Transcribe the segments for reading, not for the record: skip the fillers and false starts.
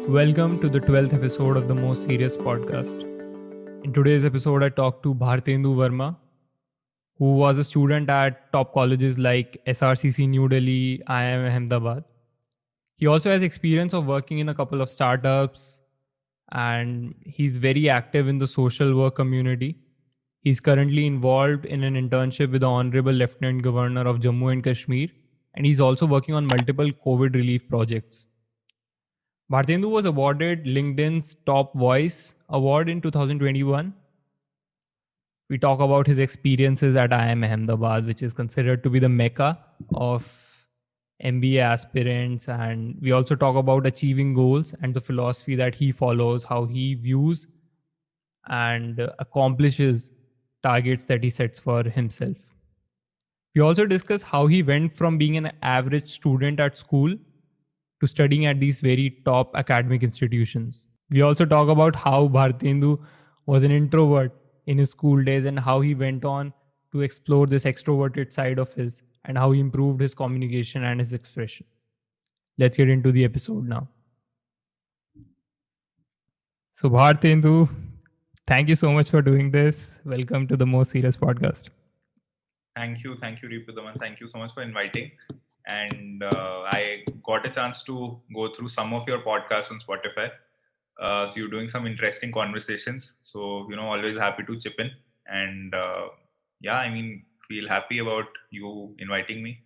Welcome to the 12th episode of the Most Serious Podcast. In today's episode, I talked to Bhartendu Verma, who was a student at top colleges like SRCC New Delhi, IIM Ahmedabad. He also has experience of working in a couple of startups and he's very active in the social work community. He's currently involved in an internship with the Honorable Lieutenant Governor of Jammu and Kashmir, and he's also working on multiple COVID relief projects. Bhartendu was awarded LinkedIn's Top Voice Award in 2021. We talk about his experiences at IIM Ahmedabad, which is considered to be the mecca of MBA aspirants. And we also talk about achieving goals and the philosophy that he follows, how he views and accomplishes targets that he sets for himself. We also discuss how he went from being an average student at school to studying at these very top academic institutions. We also talk about how Bhartendu was an introvert in his school days and how he went on to explore this extroverted side of his and how he improved his communication and his expression. Let's get into the episode now. So, Bhartendu, thank you so much for doing this. Welcome to the Most Serious Podcast. Thank you, Ripudaman. Thank you so much for inviting. And I got a chance to go through some of your podcasts on Spotify. So you're doing some interesting conversations. So always happy to chip in. And feel happy about you inviting me.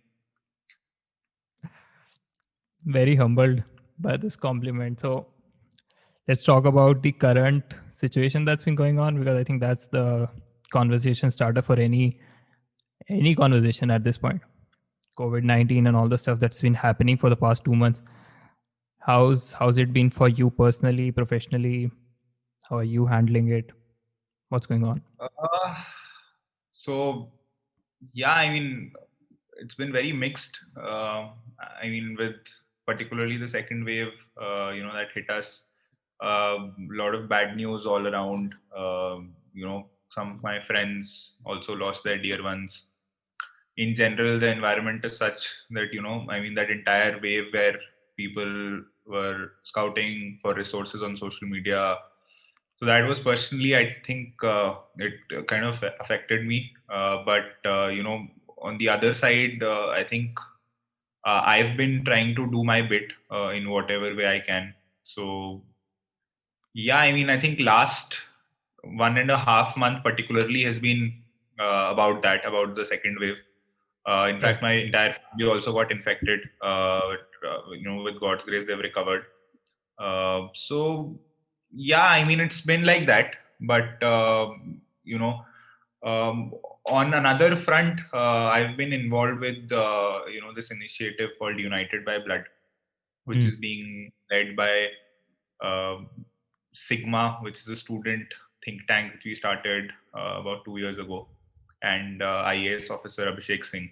Very humbled by this compliment. So let's talk about the current situation that's been going on, because I think that's the conversation starter for any conversation at this point. COVID-19 and all the stuff that's been happening for the past 2 months. How's it been for you personally, professionally? How are you handling it? What's going on? It's been very mixed. With particularly the second wave, that hit us. A lot of bad news all around. Some of my friends also lost their dear ones. In general, the environment is such that, that entire wave where people were scouting for resources on social media. So that was personally, I think it kind of affected me. On the other side, I think I've been trying to do my bit in whatever way I can. So, I think last 1.5 month particularly has been about the second wave. In fact, my entire family also got infected. With God's grace, they've recovered. It's been like that. But on another front, I've been involved with this initiative called United by Blood, which is being led by Sigma, which is a student think tank which we started about 2 years ago, and IAS officer Abhishek Singh.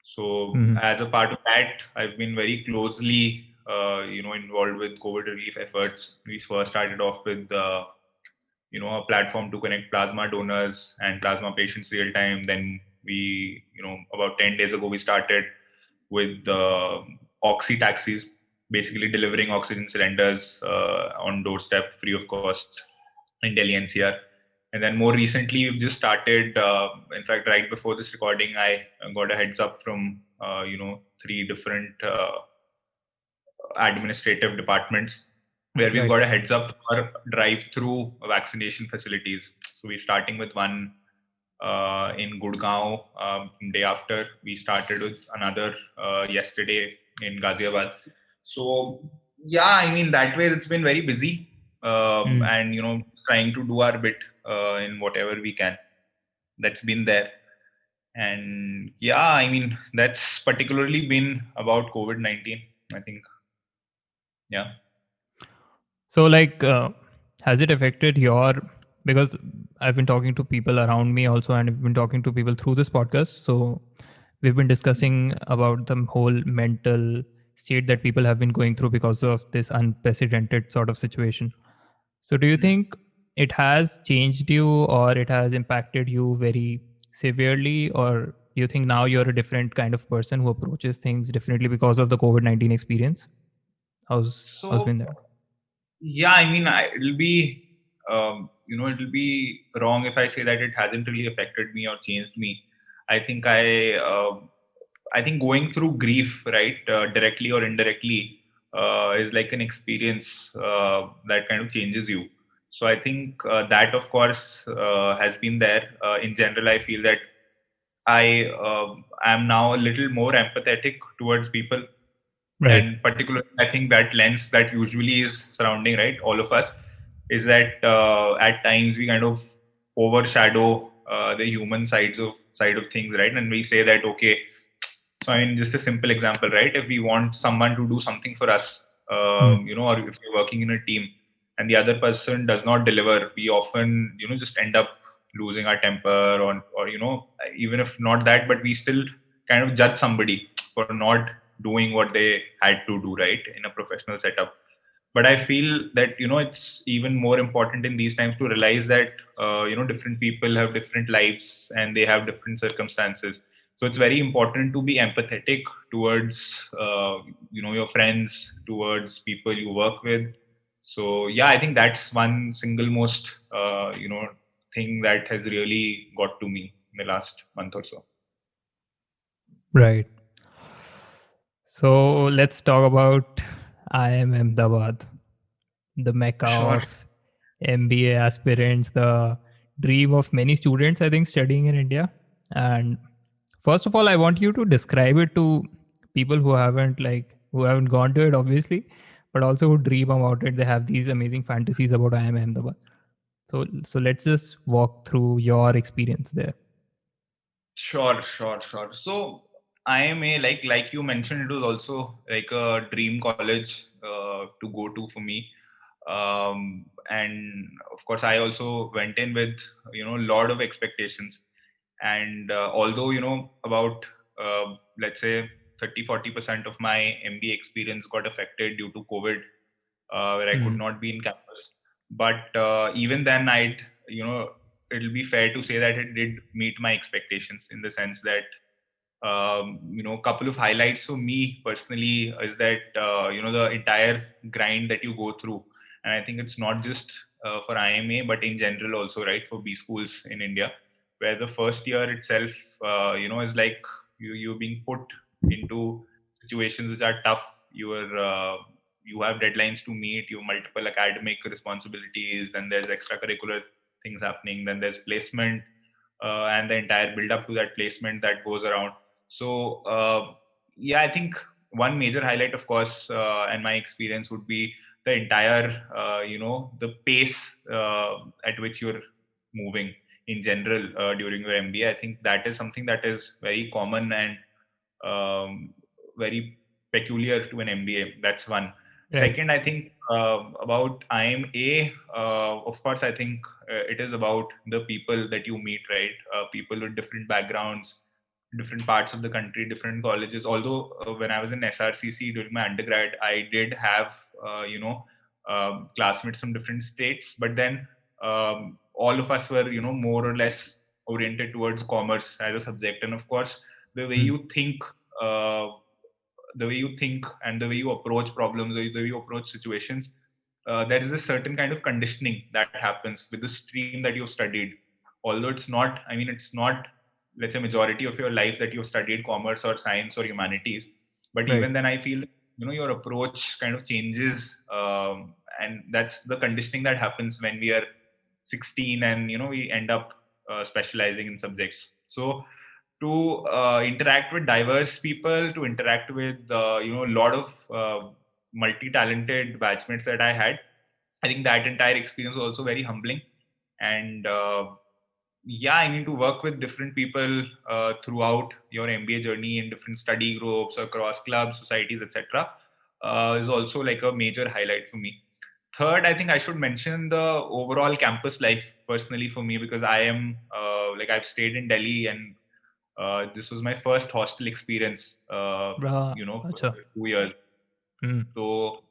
So as a part of that, I've been very closely involved with COVID relief efforts. We first started off with a platform to connect plasma donors and plasma patients real time. Then we, about 10 days ago, we started with oxy taxis, basically delivering oxygen cylinders on doorstep free of cost in Delhi NCR. And then more recently, we've just started. In fact, right before this recording, I got a heads up from 3 different administrative departments where we've got a heads up for drive-through vaccination facilities. So we're starting with one in Gurgaon. Day after, we started with another yesterday in Ghaziabad. So that way it's been very busy, and trying to do our bit in whatever we can. That's been there. And that's particularly been about COVID-19, I think. Yeah. So has it affected because I've been talking to people around me also, and I've been talking to people through this podcast. So we've been discussing about the whole mental state that people have been going through because of this unprecedented sort of situation. So do you think it has changed you, or it has impacted you very severely, or do you think now you're a different kind of person who approaches things differently because of the COVID-19 experience? How's been that? Yeah, I mean, it'll be, it'll be wrong if I say that it hasn't really affected me or changed me. I think I think going through grief, right, directly or indirectly, is like an experience that kind of changes you. So I think that, of course, has been there. In general, I feel that I am now a little more empathetic towards people, Right. and particularly I think that lens that usually is surrounding, right, all of us, is that at times we kind of overshadow the human side of things, right, and we say that, okay, so I mean, just a simple example, right, if we want someone to do something for us, Hmm. or if we're working in a team and the other person does not deliver, we often, just end up losing our temper, or even if not that, but we still kind of judge somebody for not doing what they had to do, right, in a professional setup. But I feel that, it's even more important in these times to realize that different people have different lives and they have different circumstances. So it's very important to be empathetic towards your friends, towards people you work with. So yeah, I think that's one single most thing that has really got to me in the last month or so. Right. So let's talk about IIM Ahmedabad, the mecca Sure. of MBA aspirants, the dream of many students, I think, studying in India. And first of all, I want you to describe it to people who haven't gone to it, obviously, but also who dream about it. They have these amazing fantasies about IIM Ahmedabad. So let's just walk through your experience there. Sure, sure, sure. So IMA, like you mentioned, it was also like a dream college to go to for me. And of course, I also went in with a lot of expectations. And although about let's say 30-40% of my MBA experience got affected due to COVID, where I could Hmm. not be in campus. But even then, it'll be fair to say that it did meet my expectations, in the sense that a couple of highlights for me personally is that the entire grind that you go through, and I think it's not just for IMA but in general also, right, for B schools in India, where the first year itself is like you're being put into situations which are tough. You have deadlines to meet, you have multiple academic responsibilities, then there's extracurricular things happening, then there's placement, and the entire build up to that placement that goes around. So yeah, I think one major highlight, of course, and my experience would be the entire, the pace at which you're moving in general during your MBA. I think that is something that is very common and um, very peculiar to an MBA. That's one. Right. Second, I think about IMA, of course, I think it is about the people that you meet, right? People with different backgrounds, different parts of the country, different colleges. Although when I was in SRCC during my undergrad, I did have, classmates from different states, but then all of us were, more or less oriented towards commerce as a subject. And of course, the way Hmm. you think, uh, the way you think and the way you approach problems, the way you approach situations, there is a certain kind of conditioning that happens with the stream that you've studied. Although it's not, I mean, it's not, let's say, majority of your life that you've studied commerce or science or humanities, but Right. even then, I feel your approach kind of changes, and that's the conditioning that happens when we are 16 and we end up specializing in subjects. So to interact with diverse people, to interact with a lot of multi-talented batchmates that I had. I think that entire experience was also very humbling, and yeah, I mean, to work with different people throughout your MBA journey in different study groups across clubs, societies, etc., is also like a major highlight for me. Third, I think I should mention the overall campus life personally for me, because I am I've stayed in Delhi, and this was my first hostel experience, for Acha. 2 years. Hmm. So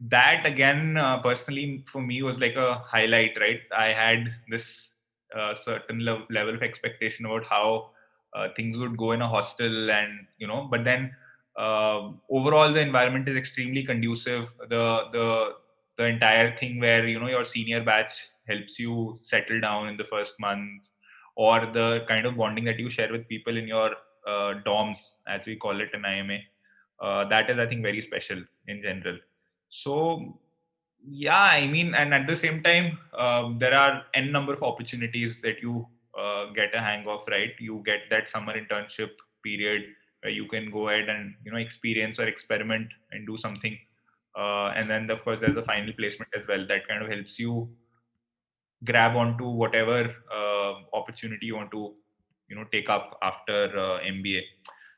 that again, personally for me, was like a highlight, right? I had this certain level of expectation about how things would go in a hostel, and but then overall the environment is extremely conducive. The the entire thing where your senior batch helps you settle down in the first month, or the kind of bonding that you share with people in your dorms, as we call it in IMA, that is, I think, very special in general. So yeah, I mean, and at the same time, there are n number of opportunities that you get a hang of, right? You get that summer internship period where you can go ahead and experience or experiment and do something, and then of course there's a final placement as well that kind of helps you grab onto whatever opportunity you want to take up after MBA.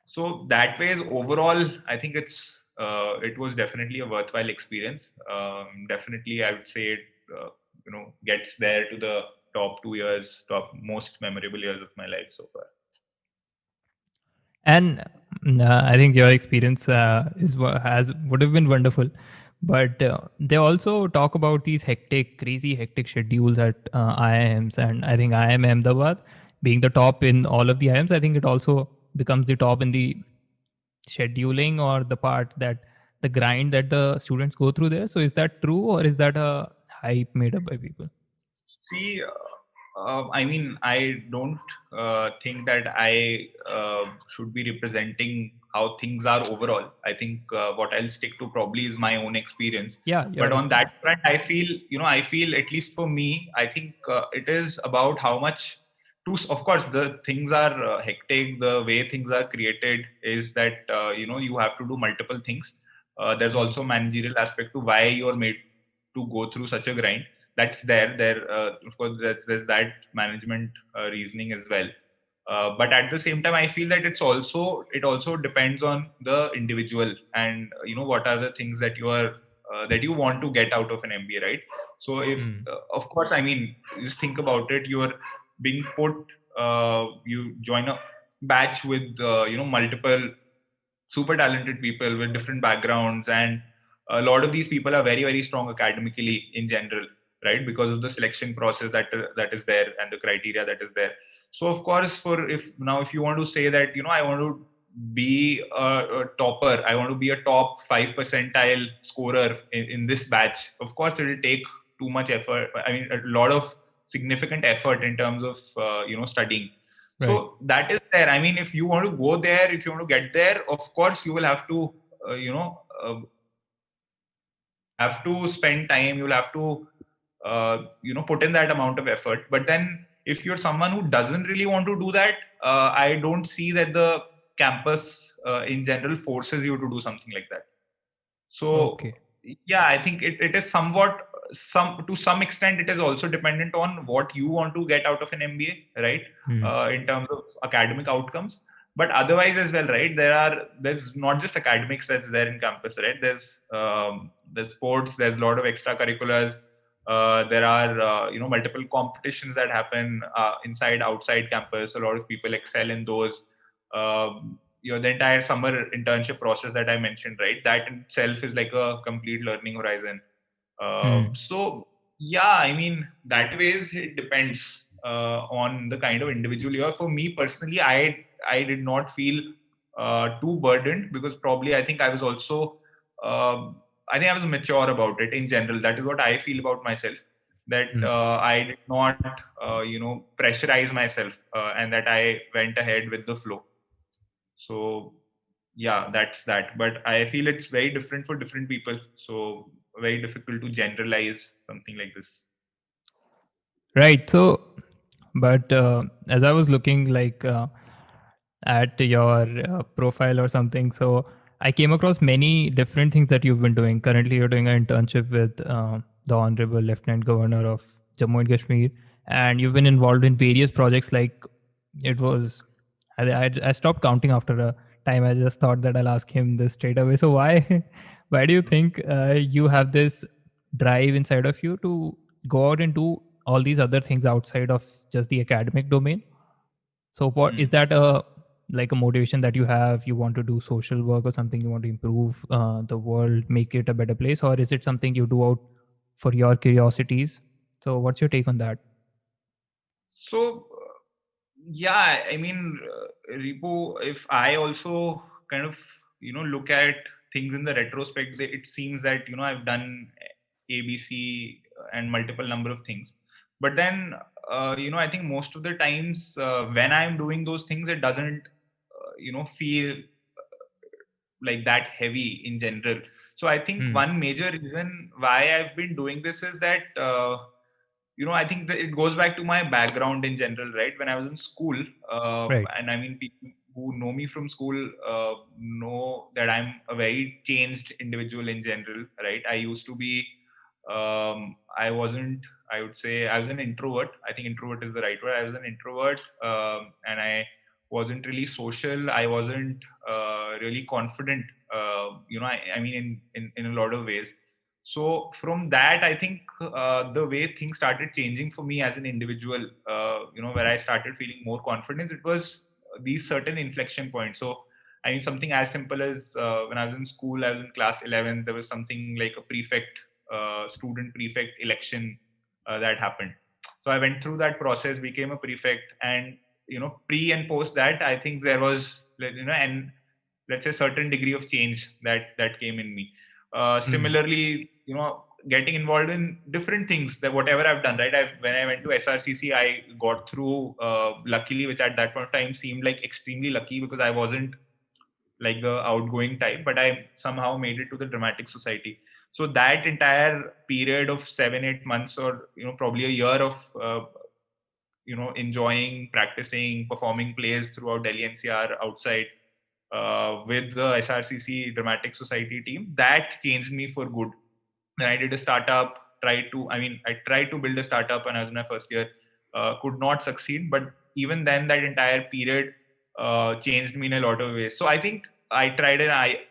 So that way, overall, I think it was definitely a worthwhile experience. Definitely, I would say it gets there to the top 2 years, top most memorable years of my life so far. And I think your experience would have been wonderful. But they also talk about these crazy hectic schedules at IIMs, and I think IIM Ahmedabad being the top in all of the IIMs, I think it also becomes the top in the scheduling, or the part that the grind that the students go through there. So is that true, or is that a hype made up by people? See, I mean, I don't think that I should be representing how things are overall. I think what I'll stick to probably is my own experience. Yeah, But your on experience. that front, I feel, at least for me, I think it is about how much. Of course, the things are hectic. The way things are created is that you have to do multiple things. There's Hmm. also managerial aspect to why you're made to go through such a grind. That's there of course there's that management reasoning as well, but at the same time I feel that it also depends on the individual, and what are the things that you want to get out of an MBA, right? So if Hmm. of course, I mean, just think about it. You're being put you join a batch with multiple super talented people with different backgrounds, and a lot of these people are very, very strong academically in general, right? Because of the selection process that is there, and the criteria that is there. So of course, if you want to say that I want to be a topper, I want to be a top 5 percentile scorer in this batch, of course it will take too much effort. I mean, a lot of significant effort in terms of studying. Right. So that is there. I mean, if you want to go there, if you want to get there, of course you will have to have to spend time. You'll have to put in that amount of effort. But then if you're someone who doesn't really want to do that, I don't see that the campus in general forces you to do something like that. So Okay. yeah, I think it is somewhat, some extent it is also dependent on what you want to get out of an MBA, right? Hmm. In terms of academic outcomes, but otherwise as well, right? There's not just academics that's there in campus, right? There's sports, there's a lot of extracurriculars. There are multiple competitions that happen inside, outside campus. A lot of people excel in those. The entire summer internship process that I mentioned, right? That in itself is like a complete learning horizon. Hmm. So yeah, I mean, that ways it depends on the kind of individual you are. For me personally, I did not feel too burdened, because probably I think I was also I think I was mature about it in general. That is what I feel about myself. That Hmm. I did not pressurize myself, and that I went ahead with the flow. So yeah, that's that. But I feel it's very different for different people. So very difficult to generalize something like this. Right. So, but as I was looking at your profile or something, so I came across many different things that you've been doing. Currently, you're doing an internship with the Honorable Lieutenant Governor of Jammu and Kashmir, and you've been involved in various projects. Like it was, I stopped counting after a time. I just thought that I'll ask him this straight away. So why, why do you think you have this drive inside of you to go out and do all these other things outside of just the academic domain? So what is Hmm. that a like a motivation that you have? You want to do social work or something? You want to improve the world, make it a better place, or is it something you do out for your curiosities? So what's your take on that? So yeah, I mean, Ripu, if I also kind of look at things in the retrospect, it seems that I've done ABC and multiple number of things. But then, I think most of the times when I'm doing those things, it doesn't, feel like that heavy in general. So I think Hmm. one major reason why I've been doing this is that, I think that it goes back to my background in general, right? When I was in school, Right. and I mean, people who know me from school know that I'm a very changed individual in general, right? I used to be, I wasn't, I would say I was an introvert. I think introvert is the right word. I was an introvert, and I wasn't really social. I wasn't really confident, I mean, in a lot of ways. So from that, I think the way things started changing for me as an individual, where I started feeling more confidence, it was these certain inflection points. So I mean, something as simple as when I was in school, I was in class 11, there was something like a prefect, student prefect election that happened. So I went through that process, became a prefect, and pre and post that, I think there was, and let's say certain degree of change that came in me. Hmm. Similarly, getting involved in different things, that whatever I've done, right? When I went to SRCC, I got through luckily, which at that point of time seemed like extremely lucky, because I wasn't like the outgoing type, but I somehow made it to the Dramatic Society. So that entire period of 7-8 months, or probably a year of enjoying, practicing, performing plays throughout Delhi NCR outside, with the SRCC Dramatic Society team, that changed me for good. Then I did a startup, I tried to build a startup when I was in my first year, could not succeed. But even then, that entire period changed me in a lot of ways. So I think I tried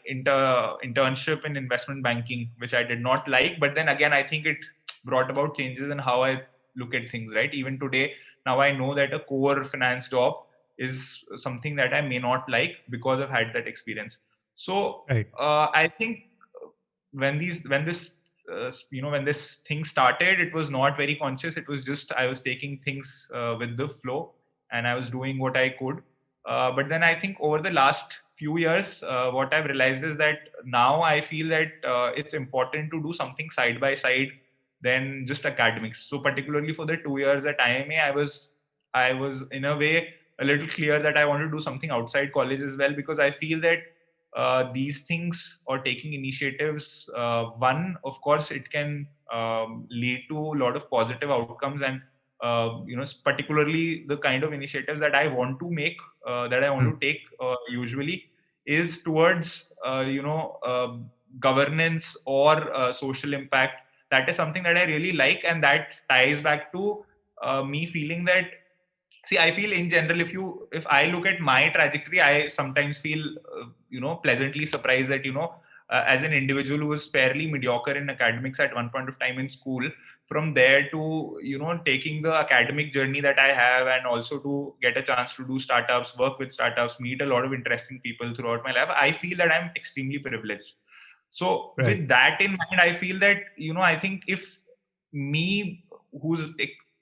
internship in investment banking, which I did not like. But then again, I think it brought about changes in how I look at things, right? Even today, now I know that a core finance job is something that I may not like because I've had that experience. So Right. I think when this thing started, it was not very conscious. It was just I was taking things with the flow, and I was doing what I could. But then I think over the last few years, what I've realized is that now I feel that it's important to do something side by side than just academics. So particularly for the 2 years at IMA, I was in a way a little clear that I want to do something outside college as well, because I feel that these things, or taking initiatives, one, of course, it can lead to a lot of positive outcomes. And particularly the kind of initiatives that I want to make, that I want Hmm. to take, usually is towards governance or social impact. That is something that I really like, and that ties back to me feeling that, see, I feel in general, if I look at my trajectory, I sometimes feel pleasantly surprised that as an individual who was fairly mediocre in academics at one point of time in school, from there to taking the academic journey that I have, and also to get a chance to do startups, work with startups, meet a lot of interesting people throughout my life, I feel that I'm extremely privileged. So Right. with that in mind, I feel that I think if me, who's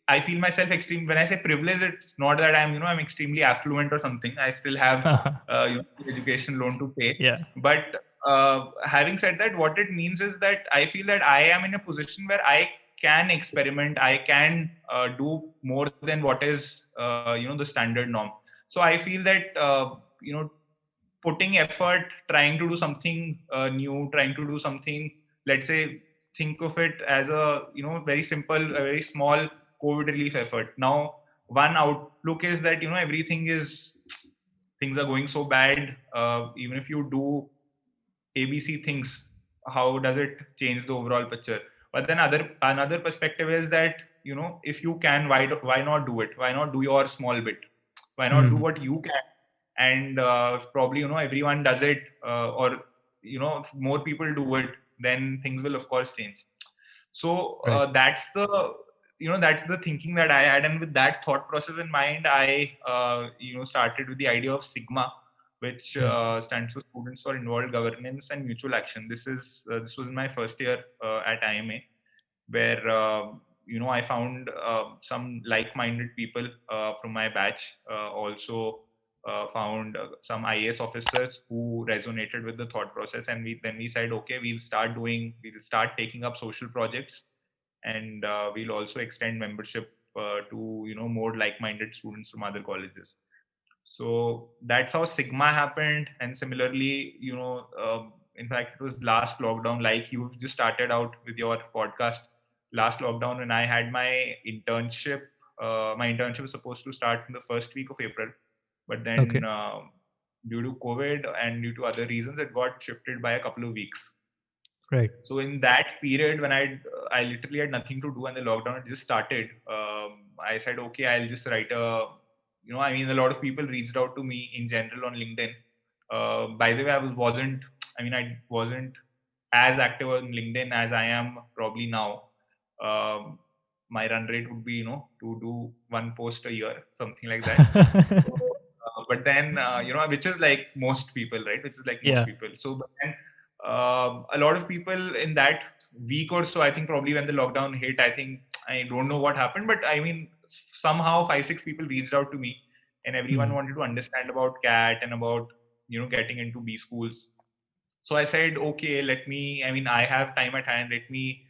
I feel myself extreme. When I say privileged, it's not that I'm extremely affluent or something. I still have education loan to pay. Yeah. But having said that, what it means is that I feel that I am in a position where I can experiment. I can do more than what is the standard norm. So I feel that putting effort, trying to do something new, trying to do something, let's say, think of it as a very simple, a very small COVID relief effort. Now, one outlook is that things are going so bad. Even if you do ABC things, how does it change the overall picture? But then another perspective is that if you can, why not do it? Why not do your small bit? Why not do Hmm. what you can? And probably everyone does it, or if more people do it, then things will of course change. So Right. that's the thinking that I had, and with that thought process in mind, I started with the idea of Sigma, which Hmm. stands for Students for Involved Governance and Mutual Action. This was in my first year at IMA, where I found some like-minded people from my batch, also found some IAS officers who resonated with the thought process, and we said, okay, we'll start taking up social projects, and we'll also extend membership to more like-minded students from other colleges. So that's how Sigma happened. And similarly, in fact, it was last lockdown, like you just started out with your podcast last lockdown, when I had my internship. My internship was supposed to start in the first week of April, but then Okay. due to COVID and due to other reasons, it got shifted by a couple of weeks. Right. So in that period, when I literally had nothing to do and the lockdown had just started, I said, okay, I'll just write a, I mean, a lot of people reached out to me in general on LinkedIn. By the way, I wasn't as active on LinkedIn as I am probably now. Um, my run rate would be, to do one post a year, something like that. So, but then, which is like most people, right? Which is like most Yeah. people. So, but then a lot of people in that week or so, I think probably when the lockdown hit, I think, I don't know what happened, but I mean, somehow 5-6 people reached out to me, and everyone wanted to understand about CAT and about, getting into B schools. So I said, okay, I have time at hand. Let me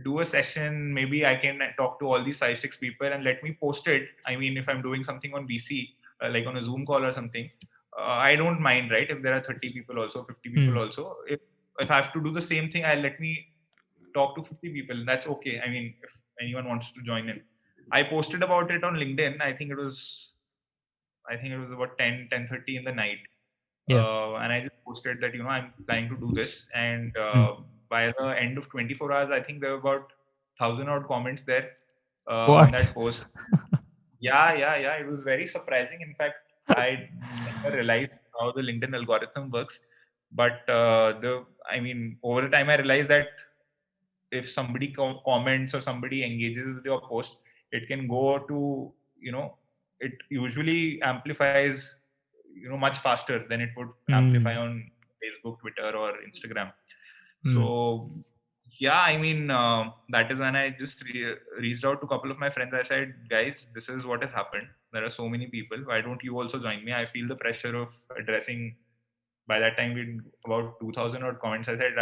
do a session. Maybe I can talk to all these 5-6 people and let me post it. I mean, if I'm doing something on VC, like on a Zoom call or something, I don't mind, right? If there are 30 people also, 50 people also, if I have to do the same thing, I'll let me talk to 50 people. That's okay. I mean, if anyone wants to join in. I posted about it on LinkedIn. I think it was about 10:30 in the night. Yeah. And I just posted that, I'm planning to do this. And by the end of 24 hours, I think there were about 1,000 odd comments there on What? that post. Yeah. It was very surprising. In fact, I never realized how the LinkedIn algorithm works. But over the time, I realized that if somebody comments or somebody engages with your post, it can go to, it usually amplifies, much faster than it would amplify on Facebook, Twitter, or Instagram. So yeah, that is when I just reached out to a couple of my friends. I said, guys, this is what has happened. There are so many people. Why don't you also join me? I feel the pressure of addressing. By that time, we about 2,000 odd comments. I said,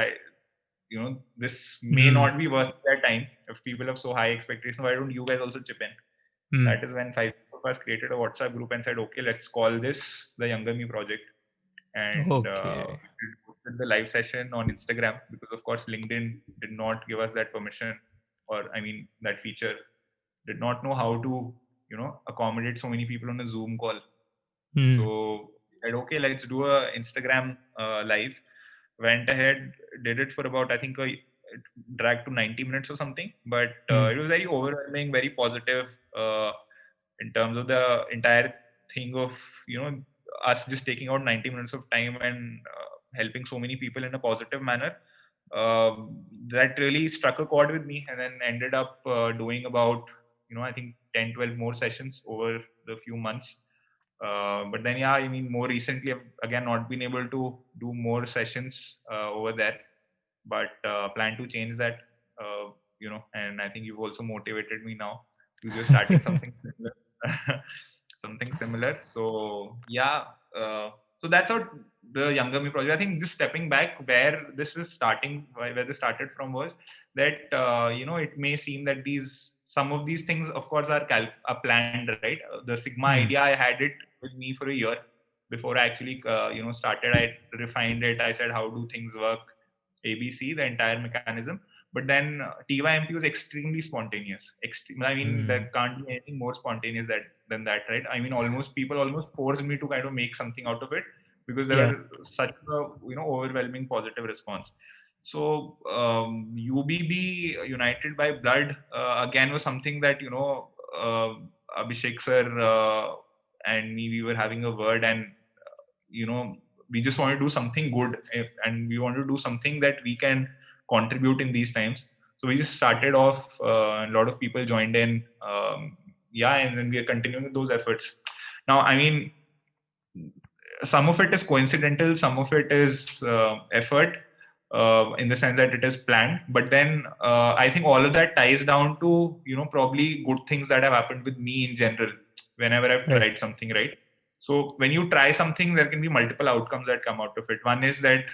this may not be worth their time. If people have so high expectations, why don't you guys also chip in? That is when 5 of us created a WhatsApp group and said, okay, let's call this the Younger Me Project. And Okay. we posted the live session on Instagram, because of course LinkedIn did not give us that permission, or that feature, did not know how to accommodate so many people on a Zoom call. So we said, okay, let's do a Instagram live. Went ahead, did it for about, I think, it dragged to 90 minutes or something, but it was very overwhelming, very positive, in terms of the entire thing of, us just taking out 90 minutes of time and helping so many people in a positive manner. That really struck a chord with me, and then ended up doing about, I think 10-12 more sessions over the few months. But then, more recently, I've again not been able to do more sessions over there, but plan to change that. And I think you've also motivated me now, because you're starting something similar. Something similar. So yeah, so that's how the Younger Me project. I think just stepping back, where this is starting, where this started from, was that it may seem that some of these things, of course, are planned, right? The Sigma idea, I had it with me for a year before I actually started. I refined it. I said, how do things work, ABC, the entire mechanism. But then TYMP was extremely spontaneous. There can't be anything more spontaneous than that, right? People almost forced me to kind of make something out of it, because there were such a overwhelming positive response. So UBB, United by Blood, again, was something that Abhishek sir and me, we were having a word, and we just want to do something good, and we want to do something that we can contribute in these times. So we just started off, a lot of people joined in, and then we are continuing with those efforts now. Some of it is coincidental, some of it is effort, in the sense that it is planned, but then I think all of that ties down to probably good things that have happened with me in general whenever I've tried something, right? So when you try something, there can be multiple outcomes that come out of it. One is that,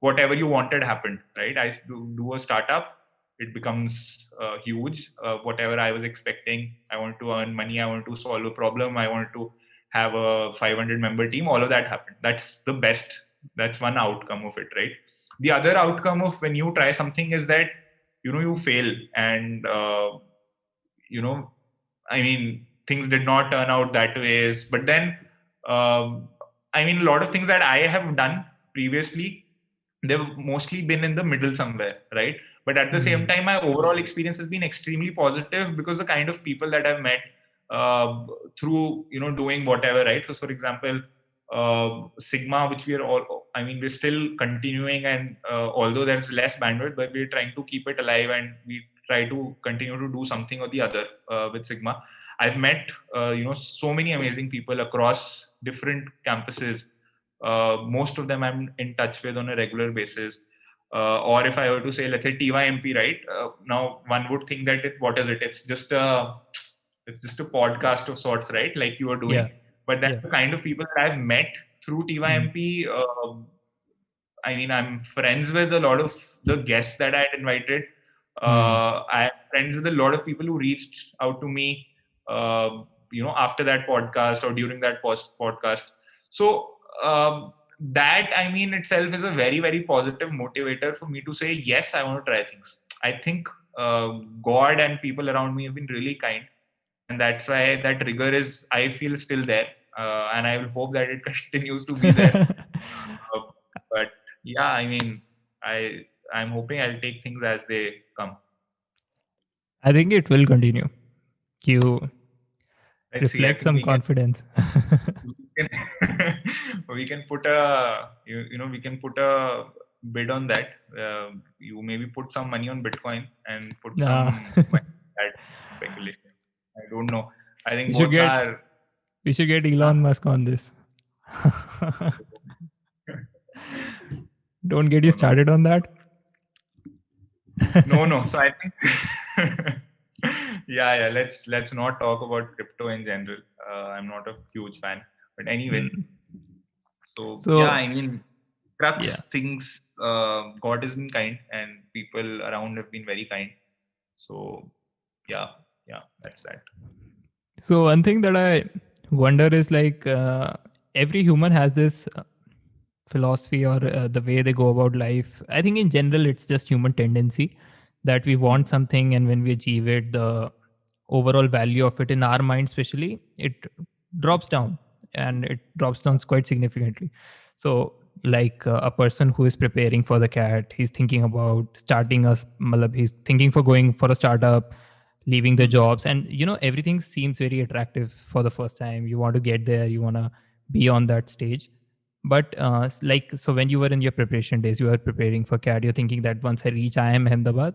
whatever you wanted happened, right? I do a startup, it becomes huge. Whatever I was expecting, I want to earn money, I want to solve a problem, I want to have a 500 member team, all of that happened. That's the best. That's one outcome of it, right? The other outcome of when you try something is that, you fail, and, I mean, things did not turn out that ways. But then, I mean, a lot of things that I have done previously, they've mostly been in the middle somewhere, right? But at the same time, my overall experience has been extremely positive because the kind of people that I've met through, doing whatever, right? So, for example, Sigma, which we are all, I mean, we're still continuing, and although there's less bandwidth, but we're trying to keep it alive, and we try to continue to do something or the other with Sigma. I've met, so many amazing people across different campuses. Most of them I'm in touch with on a regular basis. Or if I were to say, let's say TYMP, right? Now one would think that what is it? It's just a podcast of sorts, right? Like you are doing. Yeah. But that's Yeah. the kind of people that I've met through TYMP. I mean, I'm friends with a lot of the guests that I had invited. I'm friends with a lot of people who reached out to me, after that podcast or during that podcast. So that, I mean, itself is a very, very positive motivator for me to say, yes, I want to try things. I think God and people around me have been really kind, and that's why that rigor is, I feel, still there, and I will hope that it continues to be there. Uh, but yeah, I mean, I'm hoping I'll take things as they come. I think it will continue. You Let's see. I reflect think some confidence. we can we can put a we can put a bid on that. You maybe put some money on Bitcoin and put Nah. some money on that speculation. I don't know. I think we should both get are. we should get Huh? Elon Musk on this. Don't get you No, no, started on that. no. So I think, yeah. Let's not talk about crypto in general. I'm not a huge fan, but anyway. So yeah, So I mean, yeah. crux things. God has been kind, and people around have been very kind. So yeah, that's that. So one thing that I wonder is like every human has this philosophy or the way they go about life. I think in general it's just human tendency that we want Hmm. something, and when we achieve it, the overall value of it in our mind, especially, it drops down, and it drops down quite significantly. So like a person who is preparing for the cat, he's thinking about starting a malab, he's thinking for going for a startup, leaving the Hmm. jobs, and everything seems very attractive for the first time. You want to get there, you want to be on that stage. But like, so when you were in your preparation days, you were preparing for CAD, you're thinking that once I reach IIM Ahmedabad,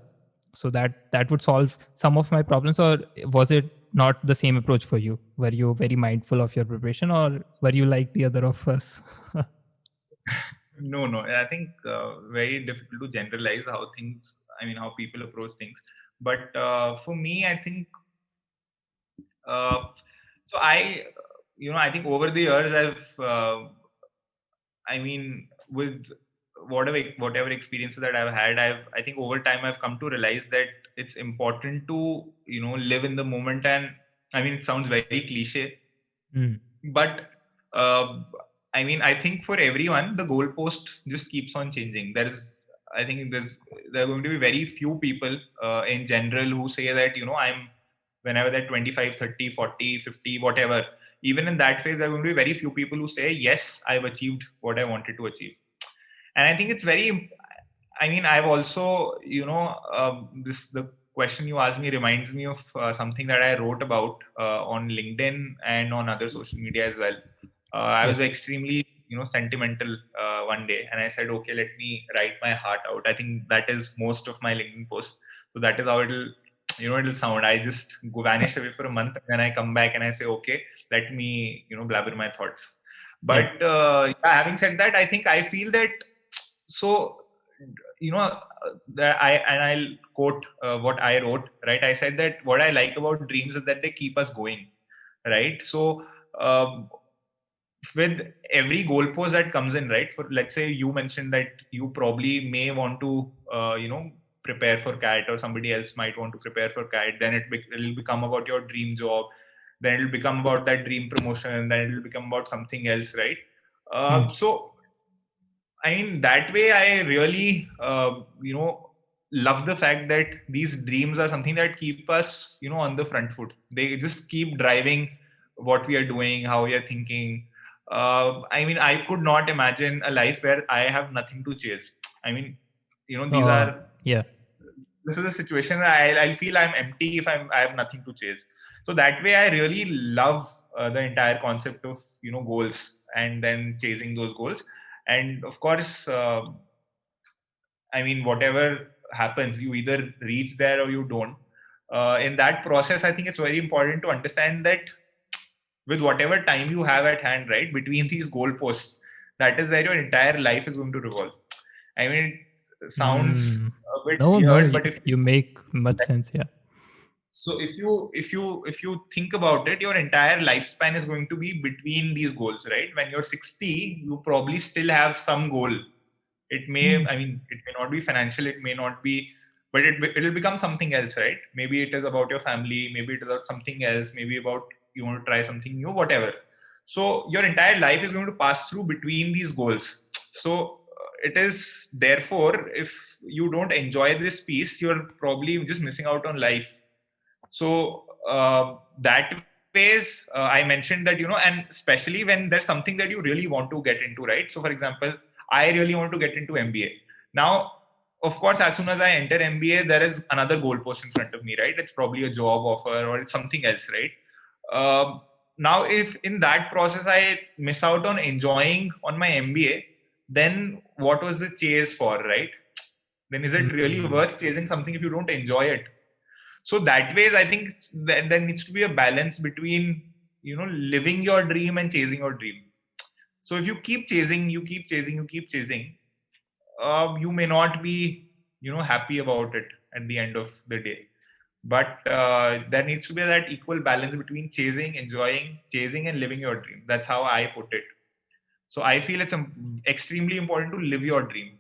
so that would solve some of my problems. Or was it not the same approach for you? Were you very mindful of your preparation, or were you like the other of us? No, no. I think very difficult to generalize how things. I mean, how people approach things. But for me, I think. Uh, so I think over the years I mean, with whatever experiences that I've had, I think over time I've come to realize that it's important to live in the moment. And I mean, it sounds very cliche, Mm. but uh, I mean, I think for everyone the goalpost just keeps on changing. I think there are going to be very few people in general who say that I'm whenever they're 25, 30, 40, 50, whatever. Even in that phase, there are going to be very few people who say, yes, I've achieved what I wanted to achieve. And I think it's very, I mean, I've also, the question you asked me reminds me of something that I wrote about on LinkedIn and on other social media as well. I Yeah. was extremely, sentimental one day, and I said, okay, let me write my heart out. I think that is most of my LinkedIn posts. So that is how it'll sound. I just go vanish away for a month, and then I come back and I say, okay, let me, blabber my thoughts. Yeah. But yeah, having said that, I think I feel that so I'll quote what I wrote, right? I said that what I like about dreams is that they keep us going, right? So with every goalpost that comes in, right? For let's say you mentioned that you probably may want to, prepare for CAT, or somebody else might want to prepare for CAT. Then it'll become about your dream job. Then it'll become about that dream promotion. Then it'll become about something else, right? Hmm. So I mean, that way, I really, love the fact that these dreams are something that keep us, on the front foot. They just keep driving what we are doing, how we are thinking. I mean, I could not imagine a life where I have nothing to chase. I mean, these are Yeah. this is a situation where I'll feel I'm empty if I have nothing to chase. So that way, I really love the entire concept of goals and then chasing those goals. And of course, I mean, whatever happens, you either reach there or you don't. In that process, I think it's very important to understand that with whatever time you have at hand, right, between these goalposts, that is where your entire life is going to revolve. I mean, it sounds Hmm. a bit No, no, weird, but if you make much sense. Yeah. so if you think about it, your entire lifespan is going to be between these goals, right? When you're 60, you probably still have some goal. It may, Hmm. I mean, it may not be financial, it may not be, but it'll become something else, right? Maybe it is about your family, maybe it is about something else, maybe about you want to try something new, whatever. So your entire life is going to pass through between these goals. So it is therefore, if you don't enjoy this piece, you're probably just missing out on life. So that ways, I mentioned that, and especially when there's something that you really want to get into, right? So for example, I really want to get into MBA. Now, of course, as soon as I enter MBA, there is another goalpost in front of me, right? It's probably a job offer or it's something else, right? Now, if in that process I miss out on enjoying on my MBA, then what was the chase for, right? Then is it really Hmm. worth chasing something if you don't enjoy it? So that ways, I think that there needs to be a balance between living your dream and chasing your dream. So if you keep chasing, you keep chasing, you may not be happy about it at the end of the day. But there needs to be that equal balance between chasing, enjoying, chasing, and living your dream. That's how I put it. So I feel it's extremely important to live your dream,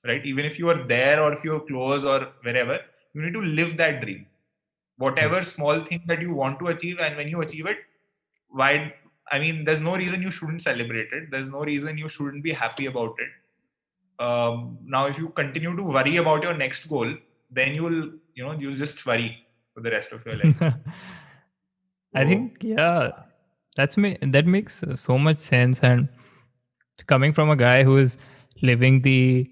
right? Even if you are there or if you're close or wherever, you need to live that dream, True. whatever small thing that you want to achieve. And when you achieve it, why, I mean, there's no reason you shouldn't celebrate it. There's no reason you shouldn't be happy about it. Now if you continue to worry about your next goal, then you'll just worry for the rest of your life. I So think, yeah, that makes so much sense. And coming from a guy who is living the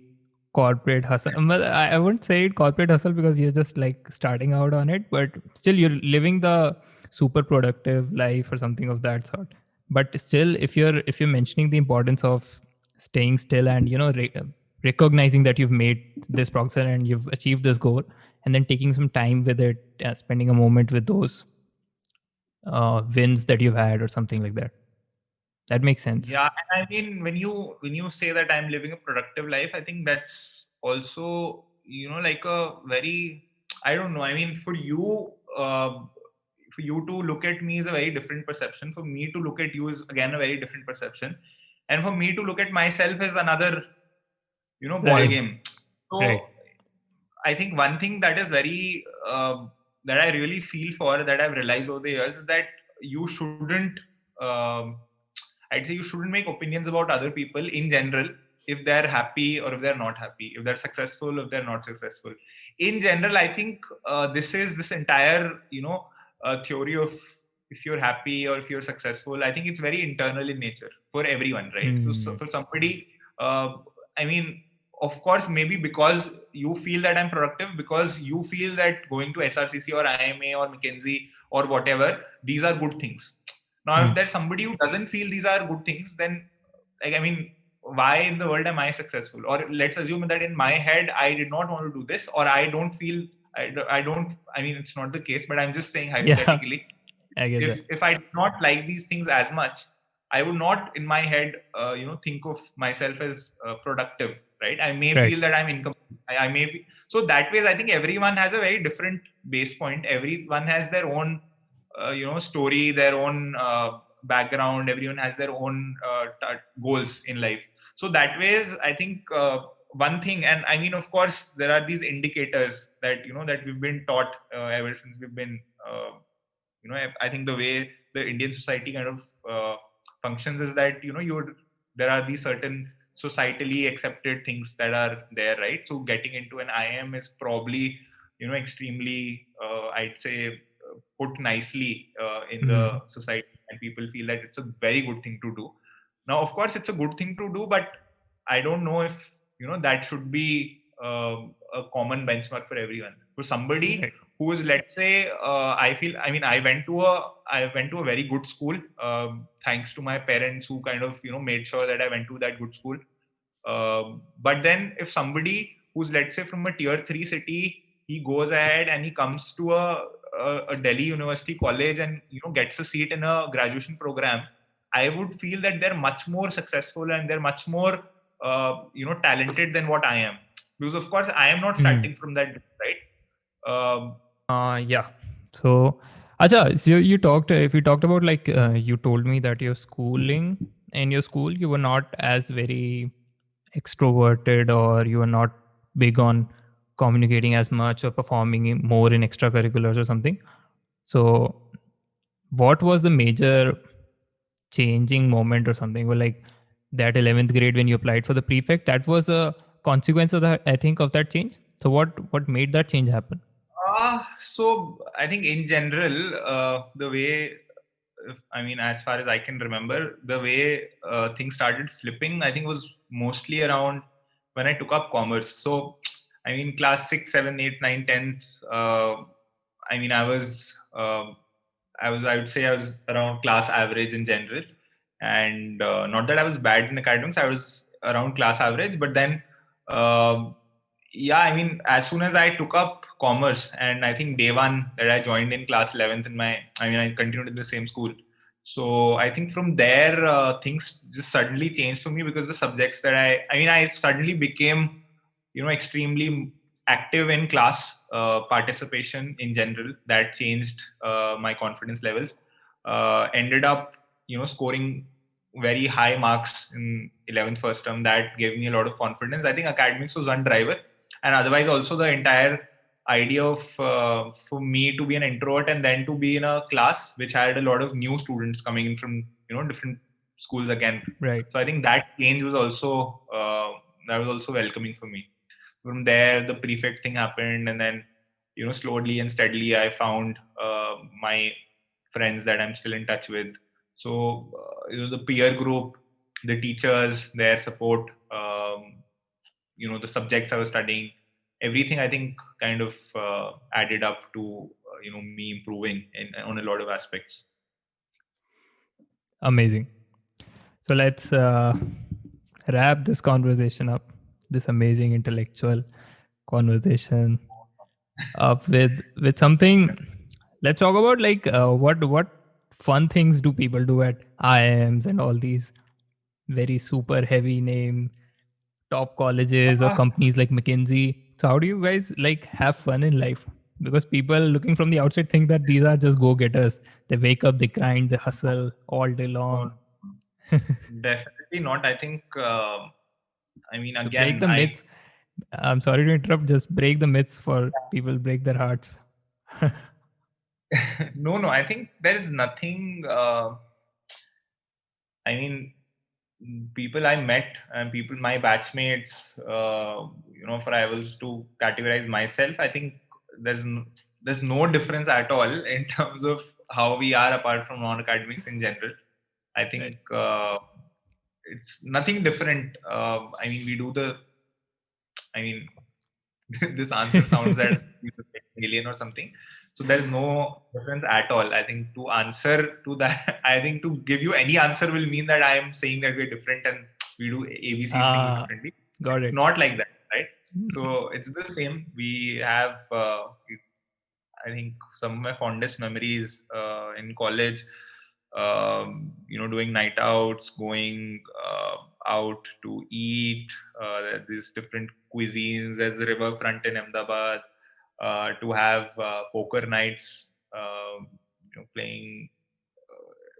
corporate hustle, well, I wouldn't say it corporate hustle because you're just like starting out on it, but still you're living the super productive life or something of that sort. But still, if you're mentioning the importance of staying still and recognizing that you've made this progress and you've achieved this goal, and then taking some time with it, spending a moment with those wins that you've had or something like that, that makes sense. yeah, and I mean, when you say that I'm living a productive life, I think that's also like a very, I don't know. I mean, for you to look at me is a very different perception. For me to look at you is again a very different perception, and for me to look at myself is another ball Right. game. Right. So I think one thing that is very that I really feel for, that I've realized over the years, is that you shouldn't. Um, I'd say you shouldn't make opinions about other people in general if they're happy or if they're not happy, if they're successful, if they're not successful. In general, I think this entire theory of if you're happy or if you're successful. I think it's very internal in nature for everyone, right? So Hmm. for somebody, I mean, of course, maybe because you feel that I'm productive, because you feel that going to SRCC or IMA or McKinsey or whatever, these are good things. Now, Hmm. if there's somebody who doesn't feel these are good things, then, like, I mean, why in the world am I successful? Or let's assume that in my head, I did not want to do this, or I don't feel, I don't, I mean, it's not the case, but I'm just saying Yeah, hypothetically, I get that. if I did not like these things as much, I would not in my head, think of myself as productive, right? I may Right. feel that I'm incomplete. I may be, so that ways, I think everyone has a very different base point. Everyone has their own, story, their own background, everyone has their own goals in life. So that ways, I think one thing, and I mean, of course, there are these indicators that that we've been taught ever since we've been I think the way the Indian society kind of functions is that there are these certain societally accepted things that are there, right? So getting into an IIM is probably extremely I'd say put nicely in the society, and people feel that it's a very good thing to do. Now, of course, it's a good thing to do, but I don't know if that should be a common benchmark for everyone. For somebody Right. who is, let's say, I went to a very good school, thanks to my parents who kind of made sure that I went to that good school. But then if somebody who's, let's say, from a tier 3 city, he goes ahead and he comes to a Delhi University college and gets a seat in a graduation program, I would feel that they're much more successful and they're much more talented than what I am, because of course I am not starting from that, right? Yeah. So, acha, so you talked, if you talked about like, you told me that your schooling, in your school, you were not as very extroverted, or you were not big on communicating as much or performing more in extracurriculars or something. So, what was the major changing moment or something? Well, like that 11th grade when you applied for the prefect, that was a consequence of that, I think, of that change. So, what made that change happen? So I think in general, the way, I mean, as far as I can remember, the way things started flipping, I think was mostly around when I took up commerce. So, I mean, class 6, 7, 8, 9, 10th, I mean, I would say I was around class average in general. And not that I was bad in academics, I was around class average. But then, um yeah, I mean, as soon as I took up commerce, and I think day one that I joined in class 11th I continued in the same school. So I think from there, things just suddenly changed for me, because the subjects that I suddenly became, extremely active in class participation in general. That changed my confidence levels. Ended up, scoring very high marks in 11th first term. That gave me a lot of confidence. I think academics was one driver, and otherwise also the entire idea of for me to be an introvert and then to be in a class which had a lot of new students coming in from different schools again. Right. So I think that change was also welcoming for me. From there, the prefect thing happened, and then slowly and steadily I found my friends that I'm still in touch with. So the peer group, the teachers, their support, the subjects I was studying, everything I think kind of added up to me improving on a lot of aspects. Amazing. So let's wrap this conversation up, this amazing intellectual conversation up with something. Let's talk about like what fun things do people do at IIMs and all these very super heavy name top colleges or Uh, companies like McKinsey. So how do you guys like have fun in life? Because people looking from the outside think that these are just go-getters. They wake up, they grind, they hustle all day no, long. definitely not. I think. So break Again, the myths. I'm sorry to interrupt. Just break the myths for people. Break their hearts. no. I think there is nothing. I mean, people I met and people, my batchmates, if I was to categorize myself, I think there's no, there's no difference at all in terms of how we are apart from non-academics in general. I Right. think it's nothing different. I mean, we do the. I mean, this answer sounds that alien or something. So there's no difference at all. I think to answer to that, I think to give you any answer will mean that I am saying that we're different and we do ABC things Ah, differently. got It's it. not like that, right? Mm. So it's the same. We have, I think, some of my fondest memories in college. Doing night outs, going out to eat. These different cuisines. There's the riverfront in Ahmedabad. To have poker nights, playing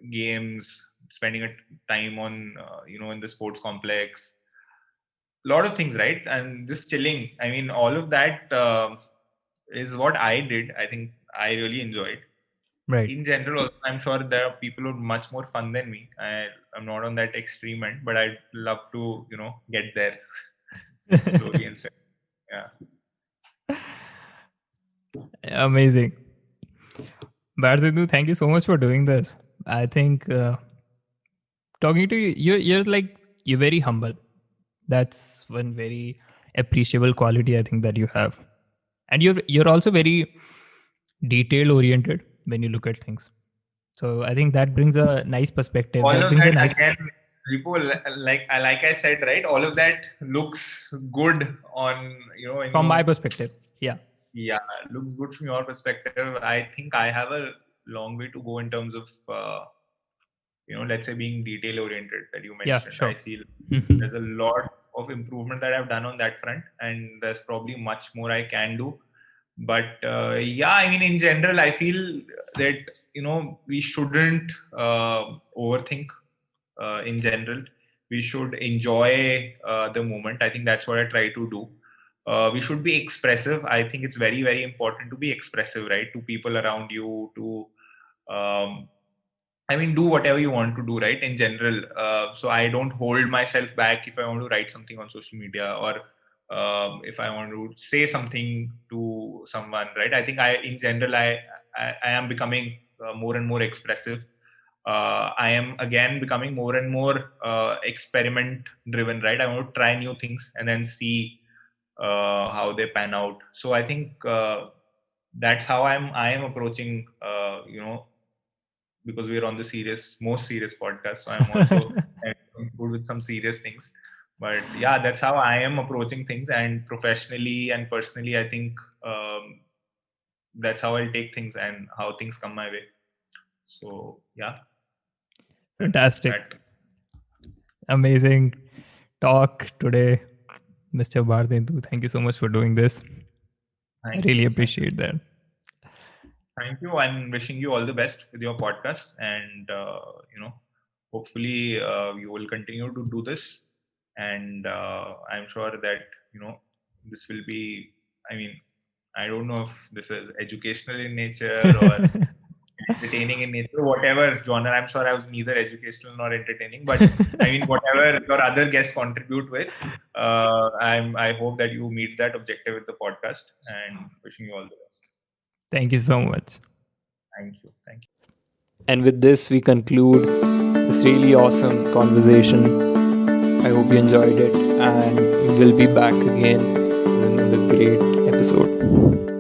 games, spending a time on in the sports complex, a lot of things, right? And just chilling. I mean, all of that is what I did. I think I really enjoyed. Right. In general, also, I'm sure there are people who are much more fun than me. I'm not on that extreme end, but I'd love to, get there slowly and steadily. Yeah. Amazing. Bharatendra, thank you so much for doing this. I think talking to you, you're very humble. That's one very appreciable quality I think that you have, and you're also very detail oriented when you look at things. So I think that brings a nice perspective. All That of brings a that nice again, Ripu, like I said, right? All of that looks good on when from my you perspective. Yeah. yeah looks good from your perspective. I think I have a long way to go in terms of let's say being detail oriented that you Yeah. mentioned. I Sure. feel there's a lot of improvement that I've done on that front, and there's probably much more I can do. But yeah, I mean, in general, I feel that we shouldn't overthink. In general, we should enjoy the moment. I think that's what I try to do. We should be expressive. I think it's very, very important to be expressive, right, to people around you, to um, I mean, do whatever you want to do, right? In general. So I don't hold myself back if I want to write something on social media, or if I want to say something to someone, right? I think in general, I am becoming more and more expressive. I am again becoming more and more experiment driven, right? I want to try new things and then see how they pan out. So I think that's how I am approaching, because we're on the most serious podcast. So I'm also good with some serious things. But yeah, that's how I am approaching things. And professionally and personally, I think that's how I'll take things and how things come my way. So yeah, that's Fantastic. that. Amazing talk today, Mr. Bharatendra. Thank you so much for doing this. I Thank really you. Thank you. appreciate that. Thank you. I'm wishing you all the best with your podcast. And, hopefully you will continue to do this. And I'm sure that, this will be, I mean, I don't know if this is educational in nature or entertaining in nature, whatever genre. I'm sure I was neither educational nor entertaining, but I mean, whatever your other guests contribute with, I hope that you meet that objective with the podcast, and wishing you all the best. Thank you so much. Thank you. Thank you. And with this, we conclude this really awesome conversation. I hope you enjoyed it, and we will be back again with another great episode.